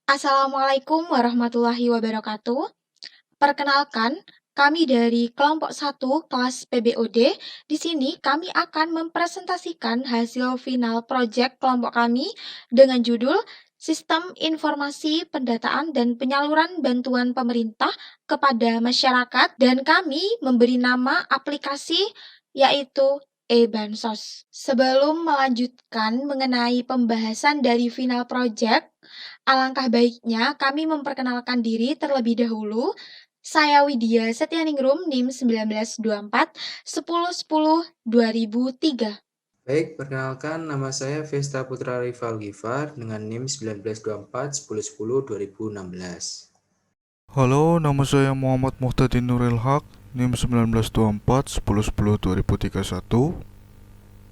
Assalamualaikum warahmatullahi wabarakatuh. Perkenalkan, kami dari kelompok 1 kelas PBOD. Di sini kami akan mempresentasikan hasil final proyek kelompok kami dengan judul Sistem Informasi Pendataan dan Penyaluran Bantuan Pemerintah kepada Masyarakat, dan kami memberi nama aplikasi yaitu e-Bansos. Sebelum melanjutkan mengenai pembahasan dari final project, alangkah baiknya kami memperkenalkan diri terlebih dahulu. Saya Widya Setianingrum, NIM 1924 1010 2003. Baik, perkenalkan nama saya Vesta Putra Rival Gifar dengan NIM 1924 1010 2016. Halo, nama saya Muhammad Muhtadi Nuril Haq, NIM 1924 1010 2031.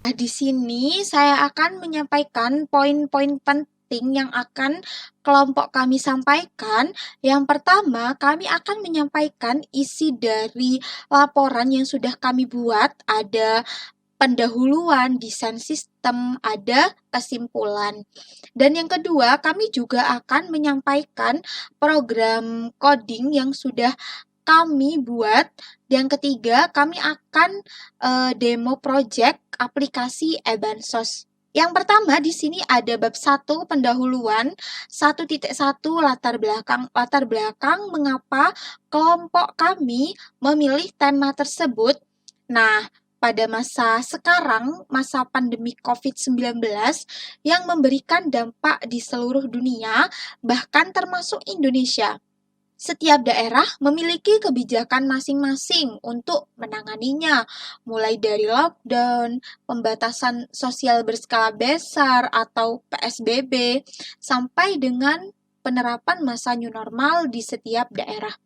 Nah, di sini saya akan menyampaikan poin-poin penting yang akan kelompok kami sampaikan. Yang pertama, kami akan menyampaikan isi dari laporan yang sudah kami buat. Ada pendahuluan, desain sistem, ada kesimpulan. Dan yang kedua, kami juga akan menyampaikan program coding yang sudah kami buat. Yang ketiga, kami akan demo project aplikasi e-Bansos. Yang pertama di sini ada bab 1 pendahuluan 1.1 latar belakang mengapa kelompok kami memilih tema tersebut. Nah, pada masa sekarang, masa pandemi COVID-19 yang memberikan dampak di seluruh dunia, bahkan termasuk Indonesia. Setiap daerah memiliki kebijakan masing-masing untuk menanganinya, mulai dari lockdown, pembatasan sosial berskala besar atau PSBB, sampai dengan penerapan masa new normal di setiap daerah.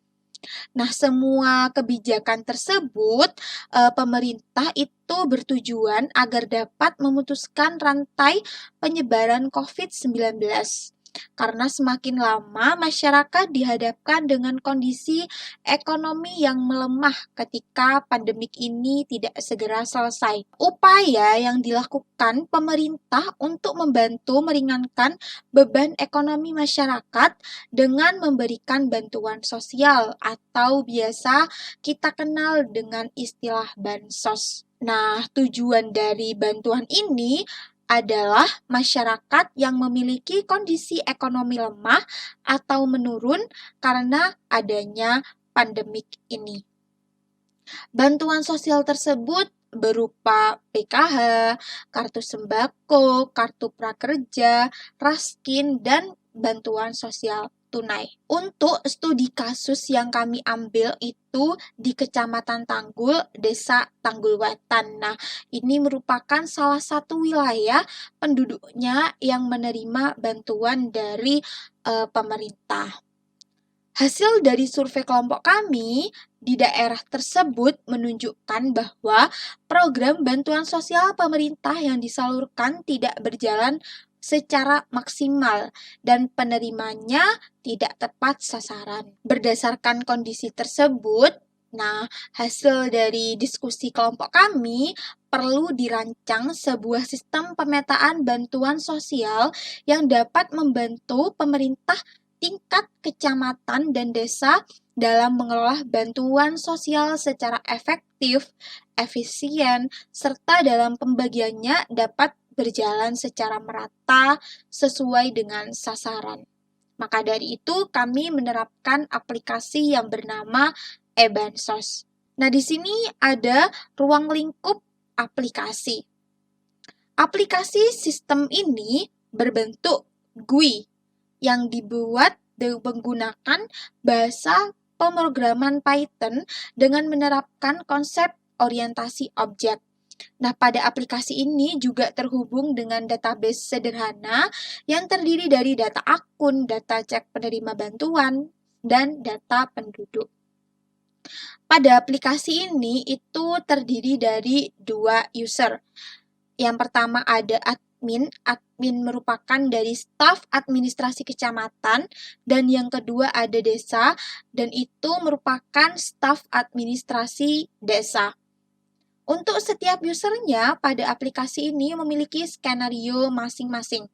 Nah, semua kebijakan tersebut, pemerintah itu bertujuan agar dapat memutuskan rantai penyebaran COVID-19. Karena semakin lama masyarakat dihadapkan dengan kondisi ekonomi yang melemah ketika pandemik ini tidak segera selesai. Upaya yang dilakukan pemerintah untuk membantu meringankan beban ekonomi masyarakat dengan memberikan bantuan sosial atau biasa kita kenal dengan istilah bansos. Nah, tujuan dari bantuan ini adalah masyarakat yang memiliki kondisi ekonomi lemah atau menurun karena adanya pandemik ini. Bantuan sosial tersebut berupa PKH, kartu sembako, kartu prakerja, raskin, dan bantuan sosial tunai. Untuk studi kasus yang kami ambil itu di Kecamatan Tanggul, Desa Tanggulwetan. Nah, ini merupakan salah satu wilayah penduduknya yang menerima bantuan dari pemerintah. Hasil dari survei kelompok kami di daerah tersebut menunjukkan bahwa program bantuan sosial pemerintah yang disalurkan tidak berjalan secara maksimal dan penerimanya tidak tepat sasaran. Berdasarkan kondisi tersebut, nah, hasil dari diskusi kelompok kami perlu dirancang sebuah sistem pemetaan bantuan sosial yang dapat membantu pemerintah tingkat kecamatan dan desa dalam mengelola bantuan sosial secara efektif, efisien, serta dalam pembagiannya dapat berjalan secara merata sesuai dengan sasaran. Maka dari itu, kami menerapkan aplikasi yang bernama e-Bansos. Nah, di sini ada ruang lingkup aplikasi. Aplikasi sistem ini berbentuk GUI yang dibuat menggunakan bahasa pemrograman Python dengan menerapkan konsep orientasi objek. Nah, pada aplikasi ini juga terhubung dengan database sederhana yang terdiri dari data akun, data cek penerima bantuan, dan data penduduk. Pada aplikasi ini itu terdiri dari 2 user. Yang pertama ada admin merupakan dari staf administrasi kecamatan, dan yang kedua ada desa, dan itu merupakan staf administrasi desa. Untuk setiap usernya pada aplikasi ini memiliki skenario masing-masing.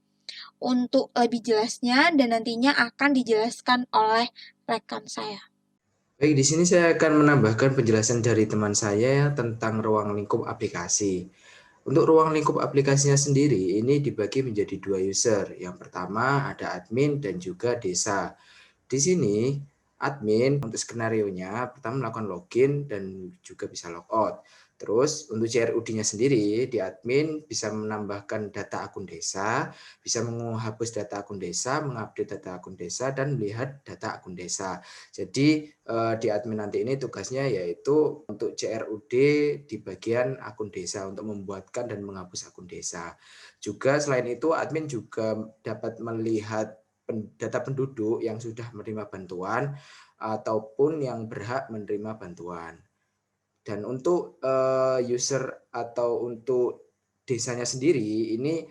untuk lebih jelasnya dan nantinya akan dijelaskan oleh rekan saya. Baik, di sini saya akan menambahkan penjelasan dari teman saya tentang ruang lingkup aplikasi. Untuk ruang lingkup aplikasinya sendiri, ini dibagi menjadi dua user. Yang pertama ada admin dan juga desa. Di sini, admin untuk skenarionya pertama melakukan login dan juga bisa logout. Terus untuk CRUD-nya sendiri, di admin bisa menambahkan data akun desa, bisa menghapus data akun desa, mengupdate data akun desa, dan melihat data akun desa. Jadi di admin nanti ini tugasnya yaitu untuk CRUD di bagian akun desa untuk membuatkan dan menghapus akun desa. Juga selain itu admin juga dapat melihat data penduduk yang sudah menerima bantuan ataupun yang berhak menerima bantuan. Dan untuk user atau untuk desanya sendiri ini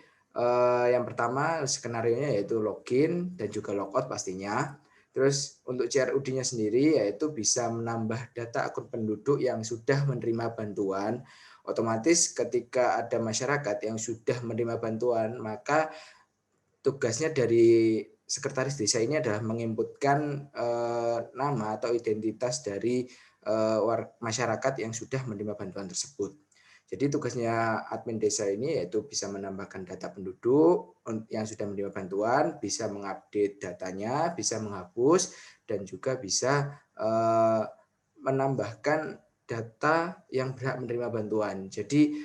yang pertama skenarionya yaitu login dan juga logout pastinya. Terus untuk CRUD-nya sendiri yaitu bisa menambah data akun penduduk yang sudah menerima bantuan. Otomatis ketika ada masyarakat yang sudah menerima bantuan, maka tugasnya dari sekretaris desa ini adalah menginputkan nama atau identitas dari masyarakat yang sudah menerima bantuan tersebut. Jadi tugasnya admin desa ini yaitu bisa menambahkan data penduduk yang sudah menerima bantuan, bisa mengupdate datanya, bisa menghapus, dan juga bisa menambahkan data yang berhak menerima bantuan. Jadi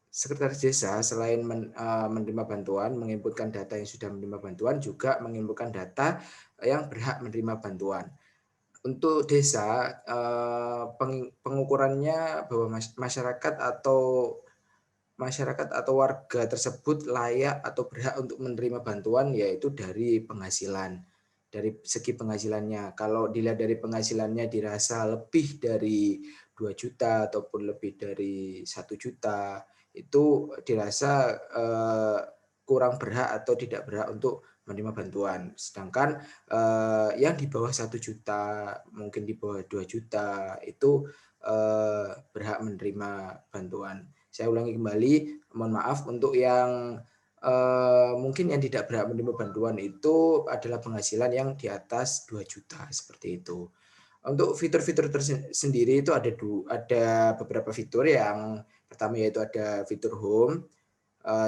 sekretaris desa selain menerima bantuan, menginputkan data yang sudah menerima bantuan, juga menginputkan data yang berhak menerima bantuan. Untuk desa, pengukurannya bahwa masyarakat atau warga tersebut layak atau berhak untuk menerima bantuan yaitu dari penghasilan. Dari segi penghasilannya, kalau dilihat dari penghasilannya dirasa lebih dari 2 juta ataupun lebih dari 1 juta, itu dirasa kurang berhak atau tidak berhak untuk menerima bantuan. Sedangkan yang di bawah 1 juta, mungkin di bawah 2 juta itu berhak menerima bantuan. Saya ulangi kembali, mohon maaf untuk yang mungkin yang tidak berhak menerima bantuan itu adalah penghasilan yang di atas 2 juta seperti itu. Untuk fitur-fitur tersendiri itu ada beberapa fitur. Yang pertama yaitu ada fitur home,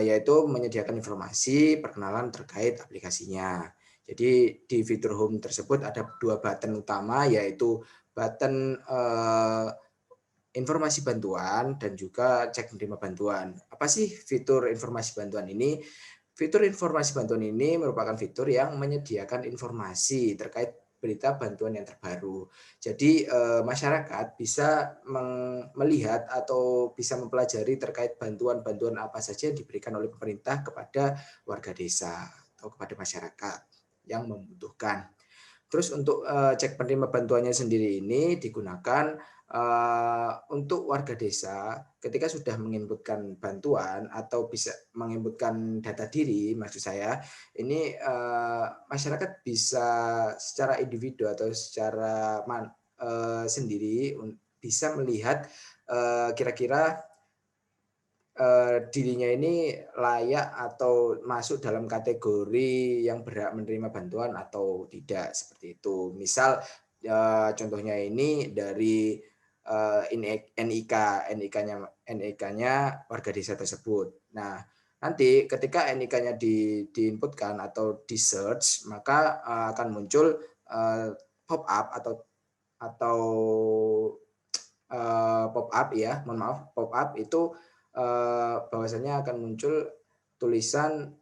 yaitu menyediakan informasi perkenalan terkait aplikasinya. Jadi di fitur home tersebut ada dua button utama yaitu button informasi bantuan dan juga cek menerima bantuan. Apa sih fitur informasi bantuan ini? Fitur informasi bantuan ini merupakan fitur yang menyediakan informasi terkait berita bantuan yang terbaru. Jadi masyarakat bisa melihat atau bisa mempelajari terkait bantuan-bantuan apa saja yang diberikan oleh pemerintah kepada warga desa atau kepada masyarakat yang membutuhkan. Terus untuk cek penerima bantuannya sendiri ini digunakan untuk warga desa ketika sudah menginputkan bantuan atau bisa menginputkan data diri, maksud saya, ini masyarakat bisa secara individu atau secara sendiri bisa melihat kira-kira dirinya ini layak atau masuk dalam kategori yang berhak menerima bantuan atau tidak, seperti itu. Misal contohnya ini dari NIK-nya warga desa tersebut. Nah, nanti ketika NIK-nya diinputkan atau di-search, maka akan muncul pop-up atau pop-up ya, mohon maaf, pop-up itu bahwasanya akan muncul tulisan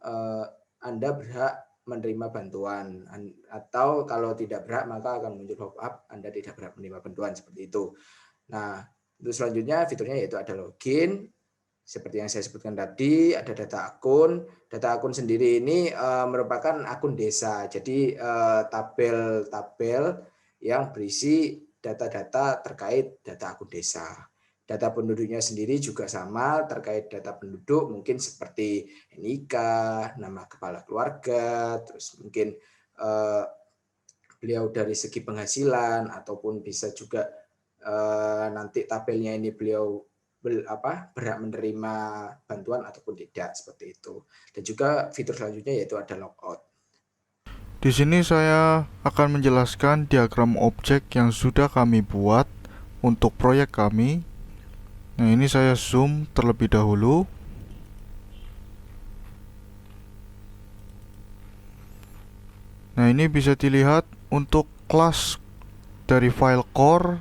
Anda berhak menerima bantuan, atau kalau tidak berhak maka akan muncul pop-up Anda tidak berhak menerima bantuan, seperti itu. Nah, untuk selanjutnya fiturnya yaitu ada login, seperti yang saya sebutkan tadi, ada data akun. Data akun sendiri ini merupakan akun desa, jadi tabel-tabel yang berisi data-data terkait data akun desa. Data penduduknya sendiri juga sama terkait data penduduk, mungkin seperti NIK, nama kepala keluarga, terus mungkin beliau dari segi penghasilan, ataupun bisa juga nanti tabelnya ini beliau berhak menerima bantuan ataupun tidak, seperti itu. Dan juga fitur selanjutnya yaitu ada logout. Di sini saya akan menjelaskan diagram objek yang sudah kami buat untuk proyek kami. Nah, ini saya zoom terlebih dahulu. Nah, ini bisa dilihat untuk kelas dari file core,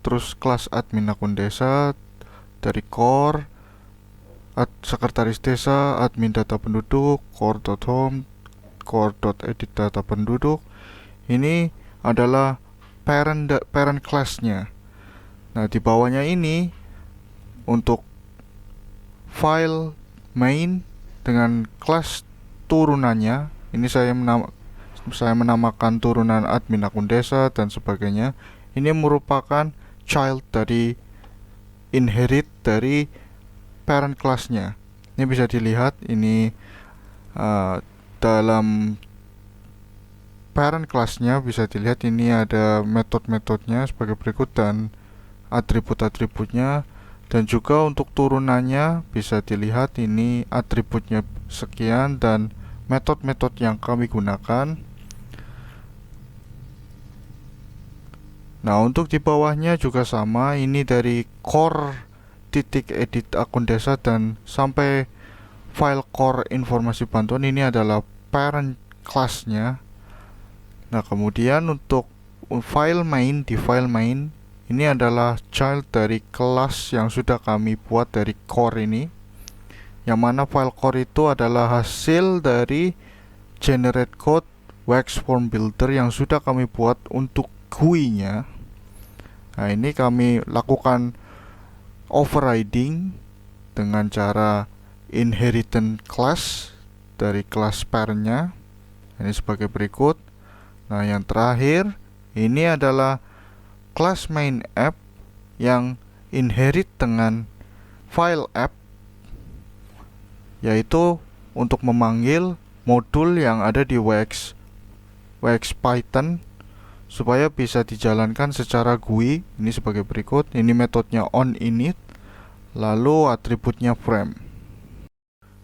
terus kelas admin akun desa, dari core, sekretaris desa, admin data penduduk, core.home, core.edit data penduduk. Ini adalah parent class-nya. Nah, di bawahnya ini untuk file main dengan kelas turunannya. Ini saya menamakan turunan admin akun desa dan sebagainya. Ini merupakan child dari inherit dari parent class-nya. Ini bisa dilihat, ini dalam parent class-nya bisa dilihat ini ada metode-metodenya sebagai berikut dan atribut-atributnya, dan juga untuk turunannya bisa dilihat ini atributnya sekian dan metode-metode yang kami gunakan. Nah, untuk di bawahnya juga sama, ini dari core titik edit akun desa dan sampai file core informasi bantuan, ini adalah parent class-nya. Nah, kemudian untuk file main, di file main ini adalah child dari kelas yang sudah kami buat dari core ini, yang mana file core itu adalah hasil dari generate code wax form builder yang sudah kami buat untuk GUI-nya. Nah, ini kami lakukan overriding dengan cara inheritance class dari kelas parent-nya. Ini sebagai berikut. Nah, yang terakhir ini adalah kelas main app yang inherit dengan file app, yaitu untuk memanggil modul yang ada di wax Python supaya bisa dijalankan secara GUI. Ini sebagai berikut. Ini metodenya onInit, lalu atributnya frame.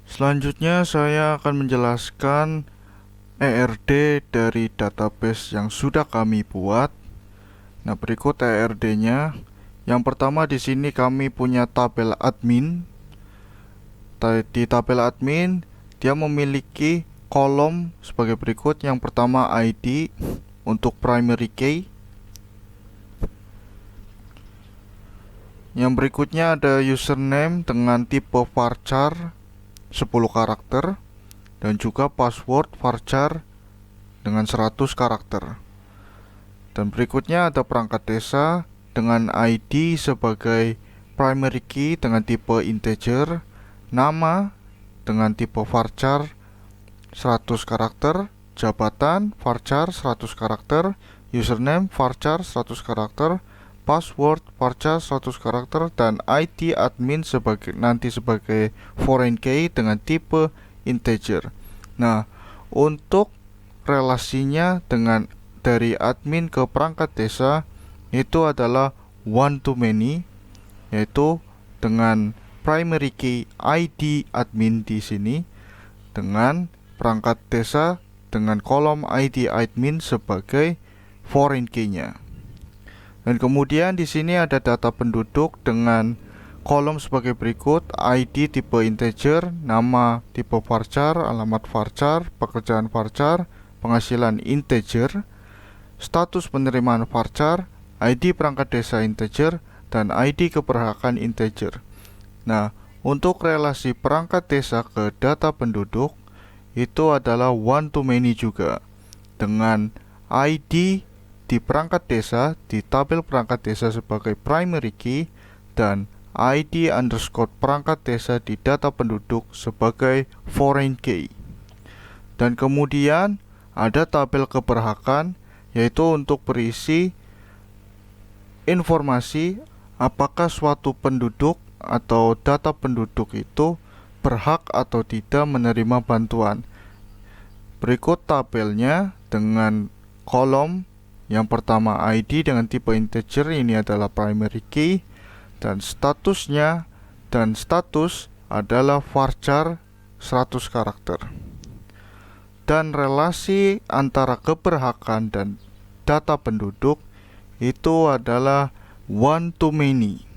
Selanjutnya saya akan menjelaskan ERD dari database yang sudah kami buat. Nah, berikut ERD-nya. Yang pertama di sini kami punya tabel admin. Di tabel admin dia memiliki kolom sebagai berikut. Yang pertama ID untuk primary key. Yang berikutnya ada username dengan tipe varchar 10 karakter dan juga password varchar dengan 100 karakter. Dan berikutnya ada perangkat desa dengan ID sebagai primary key dengan tipe integer, nama dengan tipe varchar 100 karakter, jabatan varchar 100 karakter, username varchar 100 karakter, password varchar 100 karakter, dan ID admin nanti sebagai foreign key dengan tipe integer. Nah, untuk relasinya dengan dari admin ke perangkat desa itu adalah one to many, yaitu dengan primary key ID admin di sini dengan perangkat desa dengan kolom ID admin sebagai foreign key-nya. Dan kemudian di sini ada data penduduk dengan kolom sebagai berikut: ID tipe integer, nama tipe varchar, alamat varchar, pekerjaan varchar, penghasilan integer, status penerimaan varchar, ID perangkat desa integer, dan ID keberhakan integer. Nah, untuk relasi perangkat desa ke data penduduk itu adalah one to many juga, dengan ID di perangkat desa di tabel perangkat desa sebagai primary key dan ID underscore perangkat desa di data penduduk sebagai foreign key. Dan kemudian ada tabel keberhakan, yaitu untuk berisi informasi apakah suatu penduduk atau data penduduk itu berhak atau tidak menerima bantuan. Berikut tabelnya dengan kolom Yang pertama ID dengan tipe integer, ini adalah primary key, dan status adalah varchar 100 karakter. Dan relasi antara keberhakan dan data penduduk itu adalah one to many.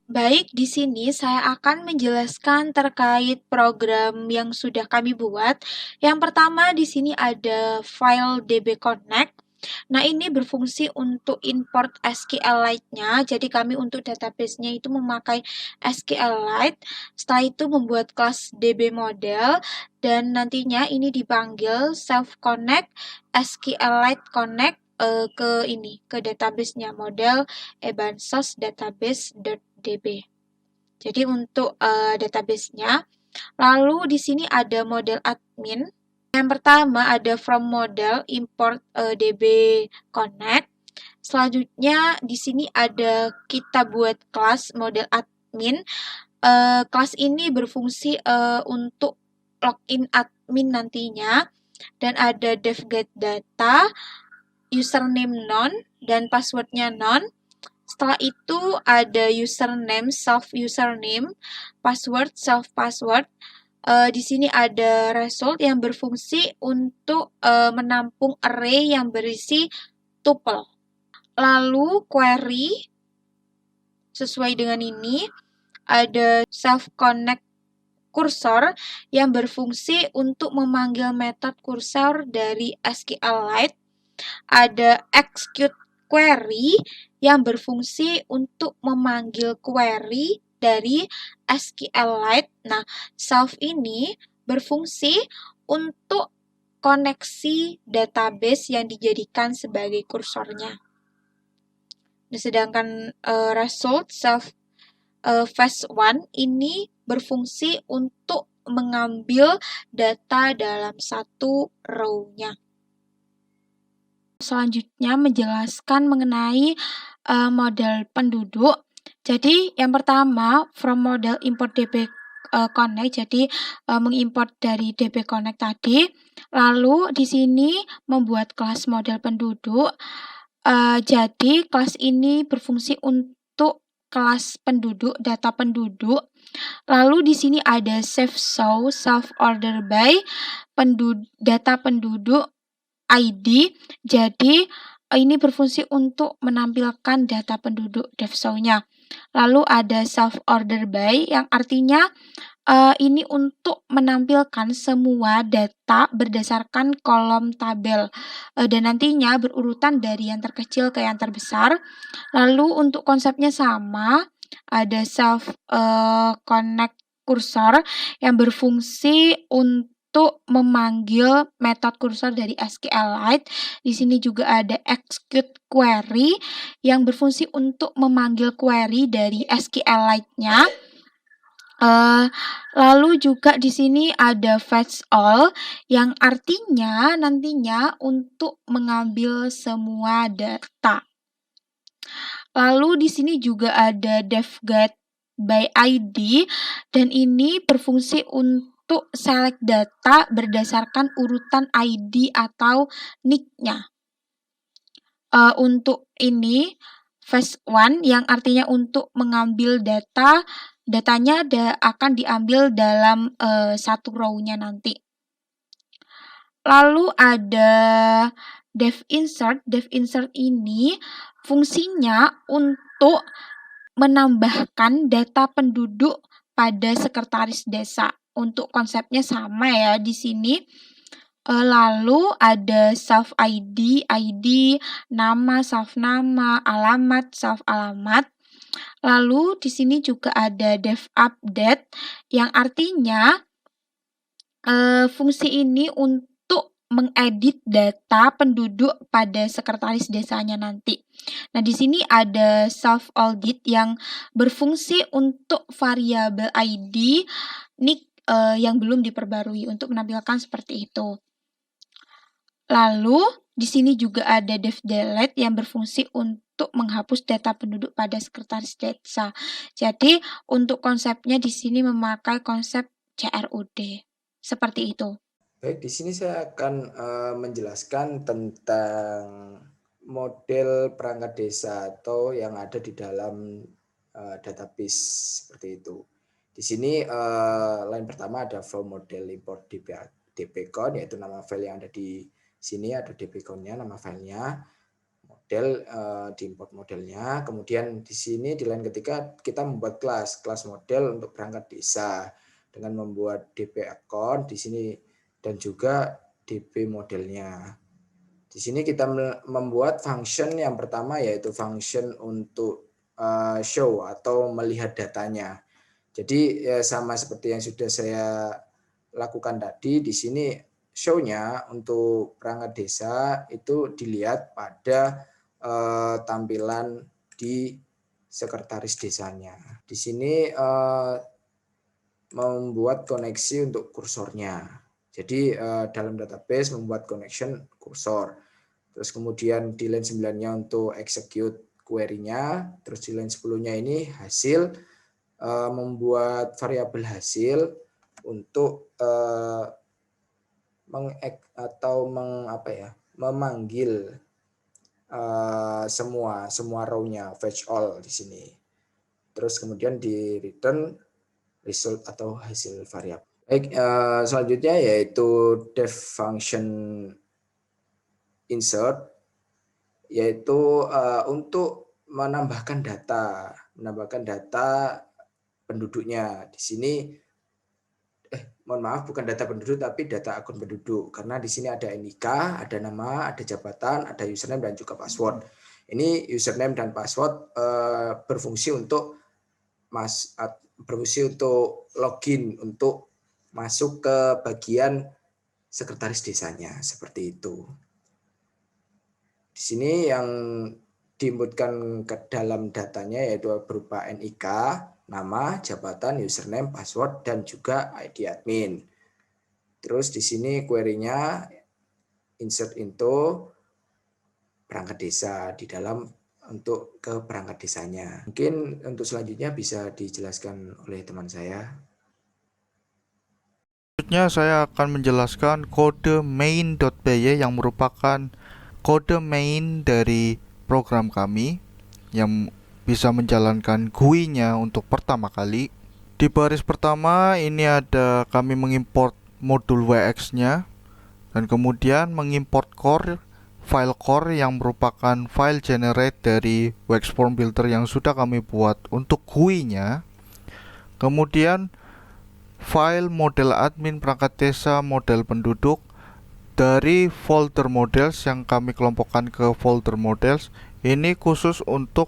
Baik, di sini saya akan menjelaskan terkait program yang sudah kami buat. Yang pertama di sini ada file DB Connect. Nah, ini berfungsi untuk import SQLite-nya. Jadi kami untuk database-nya itu memakai SQLite. Setelah itu membuat kelas DB model dan nantinya ini dipanggil self connect SQLite connect ke database-nya model ebansos database.db. Jadi untuk database-nya. Lalu di sini ada model admin. Yang pertama ada from model import db connect. Selanjutnya di sini ada kita buat kelas model admin. Kelas ini berfungsi untuk login admin nantinya, dan ada dev get data, username none dan passwordnya none. Setelah itu ada username self username, password self password. Di sini ada result yang berfungsi untuk menampung array yang berisi tuple. Lalu query sesuai dengan ini ada self connect cursor yang berfungsi untuk memanggil metode cursor dari SQLite. Ada execute query yang berfungsi untuk memanggil query dari SQLite. Nah, self ini berfungsi untuk koneksi database yang dijadikan sebagai kursornya. Nah, sedangkan result self phase 1 ini berfungsi untuk mengambil data dalam satu row-nya. Selanjutnya menjelaskan mengenai model penduduk. Jadi yang pertama from model import db connect, jadi mengimport dari db connect tadi. Lalu di sini membuat kelas model penduduk. Jadi kelas ini berfungsi untuk kelas penduduk, data penduduk. Lalu di sini ada save show self order by data penduduk ID. Jadi ini berfungsi untuk menampilkan data penduduk devshow-nya. Lalu ada self order by yang artinya ini untuk menampilkan semua data berdasarkan kolom tabel dan nantinya berurutan dari yang terkecil ke yang terbesar. Lalu untuk konsepnya sama, ada self connect cursor yang berfungsi untuk memanggil metode kursor dari SQLite. Di sini juga ada execute query yang berfungsi untuk memanggil query dari SQLite-nya. Lalu juga di sini ada fetch all yang artinya nantinya untuk mengambil semua data. Lalu di sini juga ada dev get by ID dan ini berfungsi untuk select data berdasarkan urutan ID atau nick-nya. Untuk ini phase 1 yang artinya untuk mengambil datanya akan diambil dalam satu row-nya nanti. Lalu ada dev insert. Dev insert ini fungsinya untuk menambahkan data penduduk pada sekretaris desa. Untuk konsepnya sama ya di sini. Lalu ada self ID, ID, nama, self nama, alamat, self alamat. Lalu di sini juga ada dev update yang artinya fungsi ini untuk mengedit data penduduk pada sekretaris desanya nanti. Nah, di sini ada self audit yang berfungsi untuk variabel ID, nick yang belum diperbarui untuk menampilkan seperti itu. Lalu di sini juga ada dev delete yang berfungsi untuk menghapus data penduduk pada sekretaris desa. Jadi untuk konsepnya di sini memakai konsep CRUD. Seperti itu. Baik, di sini saya akan menjelaskan tentang model perangkat desa atau yang ada di dalam database seperti itu. Di sini line pertama ada flow model import dpcon, yaitu nama file yang ada di sini, ada dpcon-nya, nama filenya, model diimport modelnya. Kemudian di sini di line ketiga kita membuat kelas model untuk perangkat desa dengan membuat dp account di sini dan juga dp modelnya. Di sini kita membuat function yang pertama, yaitu function untuk show atau melihat datanya. Jadi ya sama seperti yang sudah saya lakukan tadi, di sini show-nya untuk perangkat desa itu dilihat pada tampilan di sekretaris desanya. Di sini membuat koneksi untuk kursornya. Jadi dalam database membuat connection kursor. Terus kemudian di line 9-nya untuk execute query-nya. Terus di line 10-nya ini hasil, membuat variabel hasil untuk memanggil semua row-nya, fetch all di sini. Terus kemudian di return result atau hasil variabel. Baik, selanjutnya yaitu def function insert, yaitu untuk menambahkan data penduduknya. Di sini bukan data penduduk tapi data akun penduduk, karena di sini ada NIK, ada nama, ada jabatan, ada username dan juga password. Ini username dan password berfungsi untuk login untuk masuk ke bagian sekretaris desanya, seperti itu. Di sini yang diinputkan ke dalam datanya yaitu berupa NIK, nama, jabatan, username, password, dan juga ID admin. Terus di sini query-nya insert into perangkat desa di dalam untuk ke perangkat desanya. Mungkin untuk selanjutnya bisa dijelaskan oleh teman saya. Selanjutnya saya akan menjelaskan kode main.py yang merupakan kode main dari program kami yang bisa menjalankan GUI-nya untuk pertama kali. Di baris pertama ini ada kami mengimport modul WX-nya dan kemudian mengimport file core yang merupakan file generate dari WX Form Builder yang sudah kami buat untuk GUI-nya. Kemudian file model admin perangkat desa model penduduk dari folder models yang kami kelompokkan ke folder models. Ini khusus untuk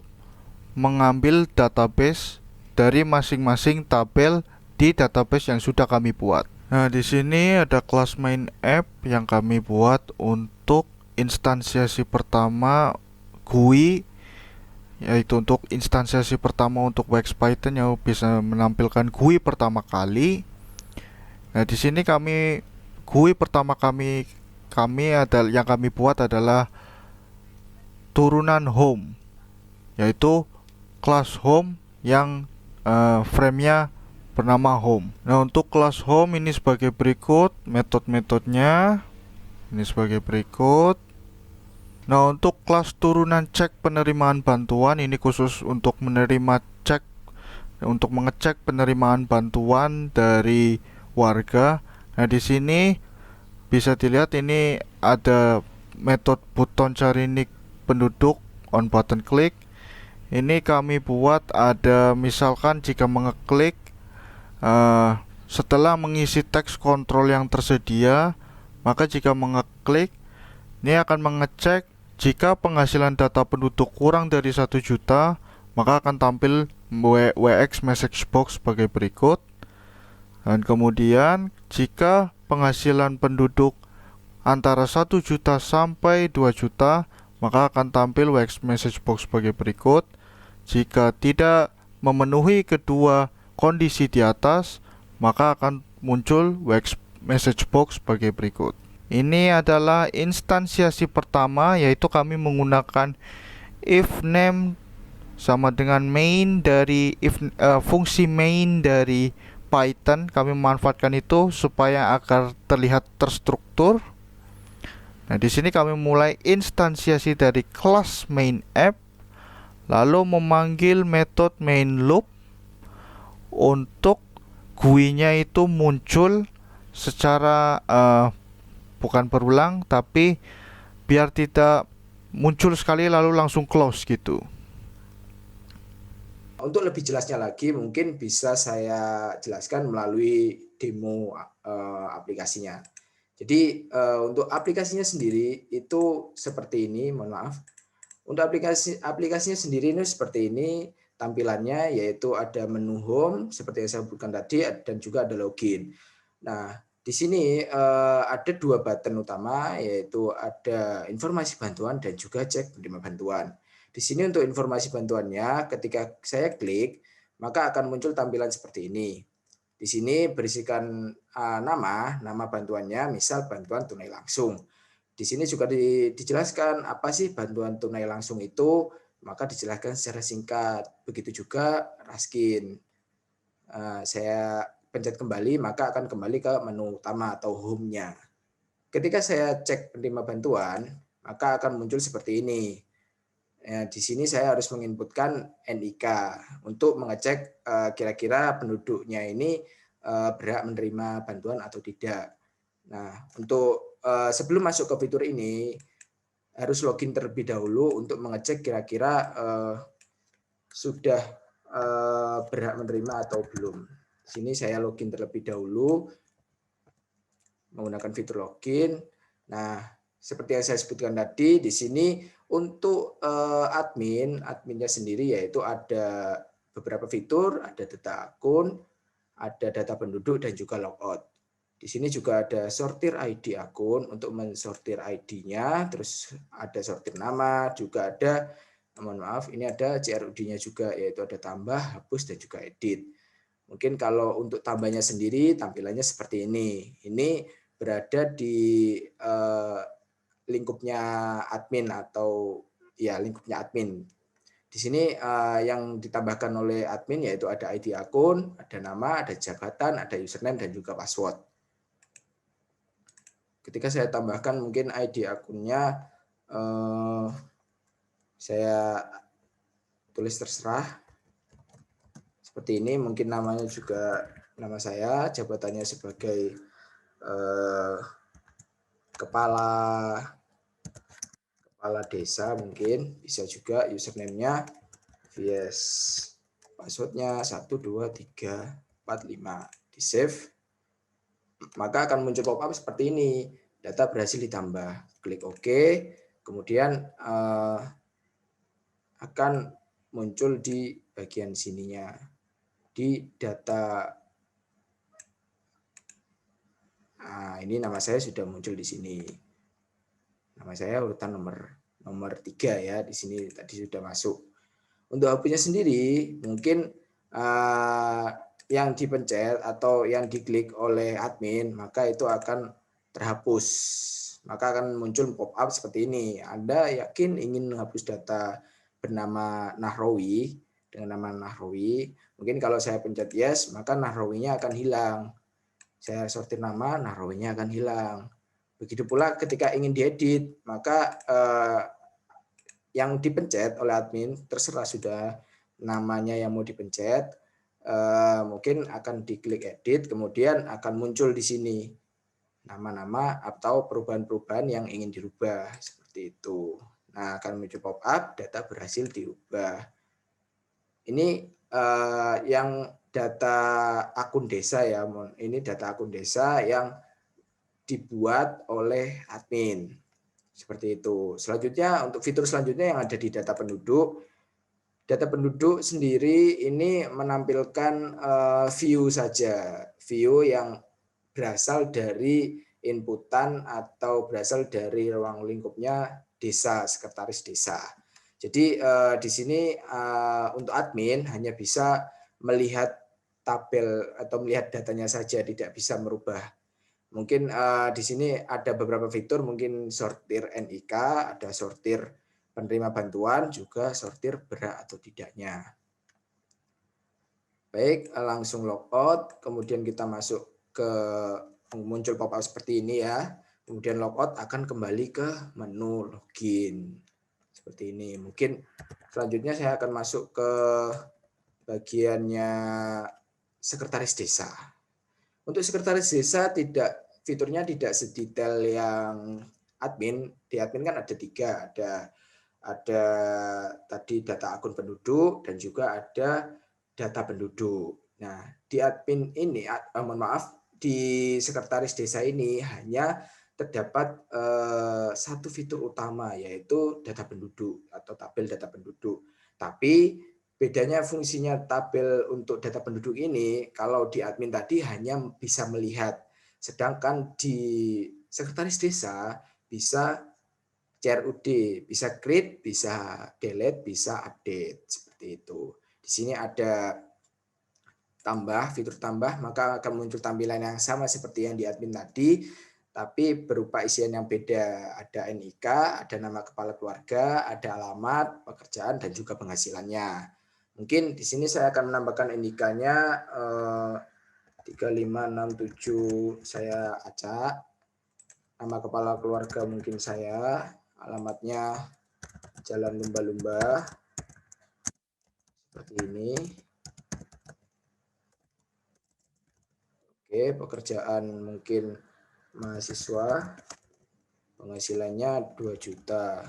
mengambil database dari masing-masing tabel di database yang sudah kami buat. Nah, di sini ada kelas main app yang kami buat untuk instansiasi pertama GUI, yaitu untuk instansiasi pertama untuk WX Python yang bisa menampilkan GUI pertama kali. Nah, di sini GUI pertama kami adalah yang kami buat adalah turunan home, yaitu kelas home yang frame-nya bernama home. Nah, untuk kelas home ini sebagai berikut, metode-metodenya ini sebagai berikut. Nah, untuk kelas turunan cek penerimaan bantuan ini khusus untuk mengecek penerimaan bantuan dari warga. Nah, di sini bisa dilihat ini ada metode button cari nick penduduk on button click. Ini kami buat ada misalkan jika mengeklik setelah mengisi teks kontrol yang tersedia, maka jika mengeklik ini akan mengecek jika penghasilan data penduduk kurang dari 1 juta, maka akan tampil WX message box sebagai berikut. Dan kemudian jika penghasilan penduduk antara 1 juta sampai 2 juta, maka akan tampil WX message box sebagai berikut. Jika tidak memenuhi kedua kondisi di atas, maka akan muncul WX message box sebagai berikut. Ini adalah instansiasi pertama, yaitu kami menggunakan if name sama dengan main dari fungsi main dari Python kami memanfaatkan itu supaya agar terlihat terstruktur. Nah, di sini kami mulai instansiasi dari kelas main app, lalu memanggil metode main loop untuk GUI-nya itu muncul secara bukan berulang, tapi biar tidak muncul sekali lalu langsung close gitu. Untuk lebih jelasnya lagi mungkin bisa saya jelaskan melalui demo aplikasinya. Jadi untuk aplikasinya sendiri itu seperti ini, mohon maaf. Untuk aplikasinya sendiri ini seperti ini tampilannya, yaitu ada menu home seperti yang saya sebutkan tadi dan juga ada login. Nah, di sini ada 2 button utama, yaitu ada informasi bantuan dan juga cek penerima bantuan. Di sini untuk informasi bantuannya, ketika saya klik, maka akan muncul tampilan seperti ini. Di sini berisikan nama bantuannya, misal bantuan tunai langsung. Di sini juga dijelaskan apa sih bantuan tunai langsung itu, maka dijelaskan secara singkat. Begitu juga Raskin. Saya pencet kembali, maka akan kembali ke menu utama atau home-nya. Ketika saya cek penerima bantuan, maka akan muncul seperti ini. Di sini saya harus menginputkan NIK untuk mengecek kira-kira penduduknya ini berhak menerima bantuan atau tidak. Nah, untuk sebelum masuk ke fitur ini, harus login terlebih dahulu untuk mengecek kira-kira sudah berhak menerima atau belum. Di sini saya login terlebih dahulu menggunakan fitur login. Nah, seperti yang saya sebutkan tadi, di sini untuk adminnya sendiri yaitu ada beberapa fitur, ada data akun, ada data penduduk, dan juga logout. Di sini juga ada sortir ID akun untuk mensortir ID-nya, terus ada sortir nama, juga ada, mohon maaf, ini ada CRUD-nya juga, yaitu ada tambah, hapus, dan juga edit. Mungkin kalau untuk tambahnya sendiri tampilannya seperti ini. Ini berada di lingkupnya admin atau ya lingkupnya admin. Di sini yang ditambahkan oleh admin yaitu ada ID akun, ada nama, ada jabatan, ada username, dan juga password. Ketika saya tambahkan mungkin ID akunnya, saya tulis terserah. Seperti ini, mungkin namanya juga nama saya, jabatannya sebagai kepala desa mungkin, bisa juga username-nya, yes, password-nya 1, 2, 3, 4, 5, di save. Maka akan muncul pop-up seperti ini, data berhasil ditambah. Klik OK, kemudian akan muncul di bagian sininya, di data. Nah, ini nama saya sudah muncul di sini. Nama saya urutan nomor 3 ya, di sini tadi sudah masuk. Untuk HP-nya sendiri, mungkin yang dipencet atau yang diklik oleh admin, maka itu akan terhapus. Maka akan muncul pop-up seperti ini. Anda yakin ingin menghapus data bernama Nahrawi, dengan nama Nahrawi. Mungkin kalau saya pencet yes, maka Nahrawinya akan hilang. Saya sortir nama, Nahrawinya akan hilang. Begitu pula ketika ingin diedit, maka yang dipencet oleh admin terserah sudah namanya yang mau dipencet, mungkin akan diklik edit, kemudian akan muncul di sini nama-nama atau perubahan-perubahan yang ingin dirubah seperti itu. Nah, akan muncul pop-up data berhasil diubah. Ini yang data akun desa ya, ini data akun desa yang dibuat oleh admin. Seperti itu. Selanjutnya, untuk fitur selanjutnya yang ada di data penduduk sendiri ini menampilkan view saja, view yang berasal dari inputan atau berasal dari ruang lingkupnya desa, sekretaris desa. Jadi di sini untuk admin hanya bisa melihat tabel atau melihat datanya saja, tidak bisa merubah. Mungkin di sini ada beberapa fitur, mungkin sortir NIK, ada sortir penerima bantuan, juga sortir berhak atau tidaknya. Baik, langsung logout, kemudian kita masuk ke muncul pop-up seperti ini ya. Kemudian logout akan kembali ke menu login. Seperti ini. Mungkin selanjutnya saya akan masuk ke bagiannya sekretaris desa. Untuk sekretaris desa fiturnya tidak sedetail yang admin. Di admin kan ada 3, ada tadi data akun penduduk dan juga ada data penduduk. Nah, di admin ini, mohon maaf, di sekretaris desa ini hanya terdapat satu fitur utama, yaitu data penduduk atau tabel data penduduk. Tapi bedanya fungsinya tabel untuk data penduduk ini, kalau di admin tadi hanya bisa melihat, sedangkan di sekretaris desa bisa CRUD, bisa create, bisa delete, bisa update, seperti itu. Di sini ada fitur tambah, maka akan muncul tampilan yang sama seperti yang di admin tadi, tapi berupa isian yang beda. Ada NIK, ada nama kepala keluarga, ada alamat, pekerjaan, dan juga penghasilannya. Mungkin di sini saya akan menambahkan NIK-nya 3567 saya acak. Nama kepala keluarga mungkin saya, alamatnya Jalan Lumba-Lumba, seperti ini. Oke, pekerjaan mungkin mahasiswa, penghasilannya 2 juta.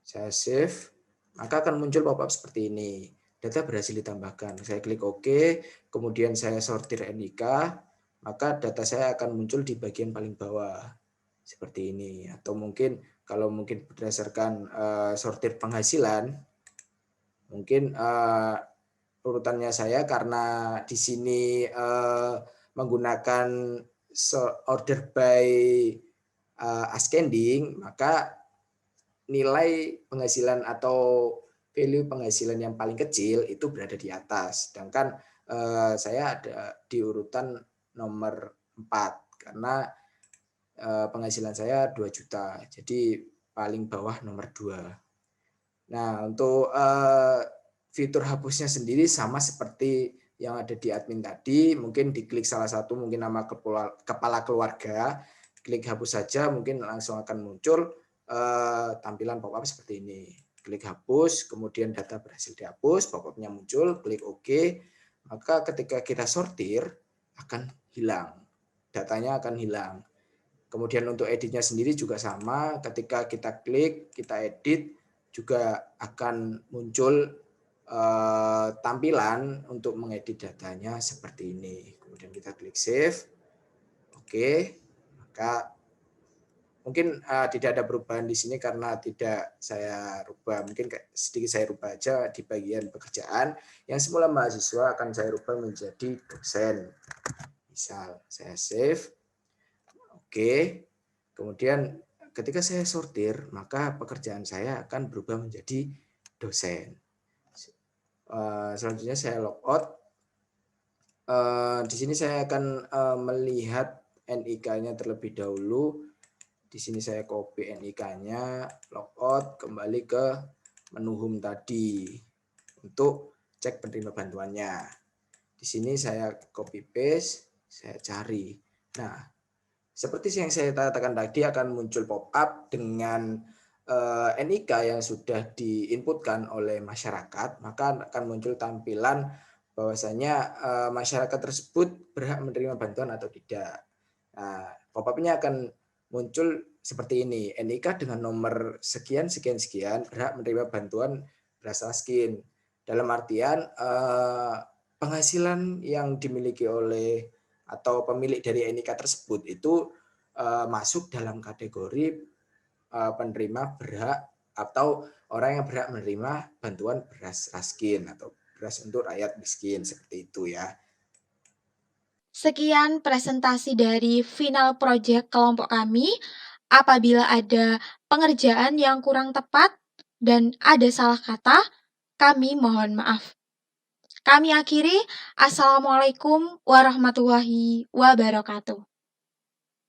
Saya save, maka akan muncul pop-up seperti ini. Data berhasil ditambahkan. Saya klik OK, kemudian saya sortir NIK, maka data saya akan muncul di bagian paling bawah. Seperti ini. Atau mungkin kalau mungkin berdasarkan sortir penghasilan, mungkin urutannya saya karena di sini menggunakan order by ascending, maka nilai penghasilan atau value penghasilan yang paling kecil itu berada di atas. Sedangkan saya ada di urutan nomor 4 karena penghasilan saya 2 juta. Jadi paling bawah nomor 2. Nah, untuk fitur hapusnya sendiri sama seperti yang ada di admin tadi, mungkin diklik salah satu, mungkin nama kepala keluarga, klik hapus saja, mungkin langsung akan muncul tampilan pop-up seperti ini. Klik hapus, kemudian data berhasil dihapus, pop-up-nya muncul, klik OK, maka ketika kita sortir akan hilang, datanya akan hilang. Kemudian untuk editnya sendiri juga sama, ketika kita klik, kita edit, juga akan muncul tampilan untuk mengedit datanya seperti ini. Kemudian kita klik save. Oke, maka mungkin tidak ada perubahan di sini karena tidak saya rubah. Mungkin sedikit saya rubah aja di bagian pekerjaan. Yang semula mahasiswa akan saya rubah menjadi dosen. Misal saya save. Oke, kemudian ketika saya sortir, maka pekerjaan saya akan berubah menjadi dosen. Selanjutnya saya logout. Di sini saya akan melihat NIK-nya terlebih dahulu. Di sini saya copy NIK-nya, logout, kembali ke menu home tadi untuk cek penerima bantuannya. Di sini saya copy paste, saya cari. Nah, seperti yang saya katakan tadi, akan muncul pop-up dengan NIK yang sudah diinputkan oleh masyarakat, maka akan muncul tampilan bahwasanya masyarakat tersebut berhak menerima bantuan atau tidak. Nah, pop-up-nya akan muncul seperti ini, NIK dengan nomor sekian berhak menerima bantuan beras raskin. Dalam artian penghasilan yang dimiliki oleh atau pemilik dari NIK tersebut itu masuk dalam kategori penerima berhak atau orang yang berhak menerima bantuan beras raskin atau beras untuk rakyat miskin, seperti itu ya. Sekian presentasi dari final project kelompok kami. Apabila ada pengerjaan yang kurang tepat dan ada salah kata, kami mohon maaf. Kami akhiri. Assalamualaikum warahmatullahi wabarakatuh.